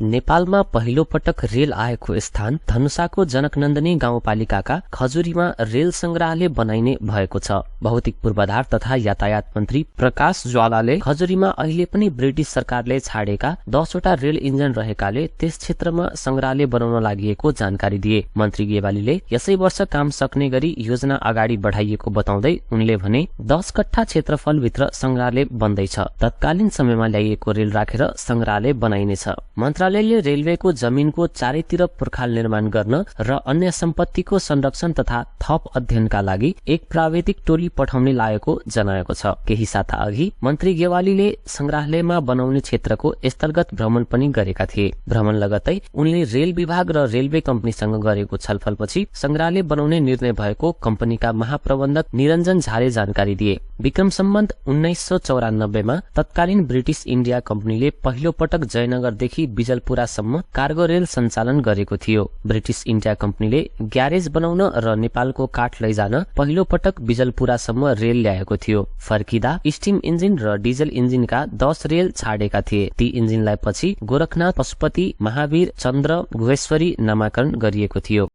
नेपालमा पहिलो पटक रेल आएको स्थान धनुषाको जनकनन्दनी गाउँपालिकाका खजुरीमा रेल संग्रहालय बनाइने भएको छ। भौतिक पूर्वाधार तथा यातायात मन्त्री प्रकाश ज्वालाले खजुरीमा अहिले पनि ब्रिटिश सरकारले छाडेका 10 वटा रेल इन्जिन रहेकाले त्यस क्षेत्रमा संग्रहालय बनाउन लागि जानकारी दिए। मन्त्री गेवालीले यसै वर्ष काम सक्ने गरी योजना अगाडि बढाइएको बताउँदै उनले भने 10 कट्ठा क्षेत्रफलभित्र संग्रहालय बन्दैछ। तत्कालीन समयमा ल्याइएको रेल राखेर संग्रहालय बनाइनेछ। मन्त्रालयले रेलवेको जमिनको चारैतिर पुर्खाल निर्माण गर्न र अन्य सम्पत्तिको संरक्षण तथा थप अध्ययनका लागि एक प्राविधिक टोली पठाउने लागेको जनाएको छ। केही साता अघि मन्त्री गेवालीले संग्रहालयमा बनाउने क्षेत्रको स्थलगत भ्रमण पनि गरेका थिए। भ्रमण लगतै उनले रेल विभाग र रेलवे कम्पनीसँग गरेको छलफलपछि संग्रहालय बनाउने निर्णय भएको कम्पनीका महाप्रबन्धक निरञ्जन झाले जानकारी दिए। विक्रम सम्बन्ध 1994 मा तत्कालीन ब्रिटिश इन्डिया कम्पनीले पहिलो पटक जयनगरदेखि बिजलपुरासम्म कार्गो रेल सञ्चालन गरेको थियो। ब्रिटिश इन्डिया कम्पनीले ग्यारेज बनाउन र नेपालको काठ लैजान पहिलो पटक बिजलपुरासम्म रेल ल्याएको थियो। फर्किदा स्टिम इन्जिन र डिजल इन्जिनका 10 रेल छाडेका थिए। ती इन्जिनलाई पछि गोरखनाथ, पशुपति, महावीर, चन्द्र, गुहेश्वरी नामाकरण गरिएको थियो।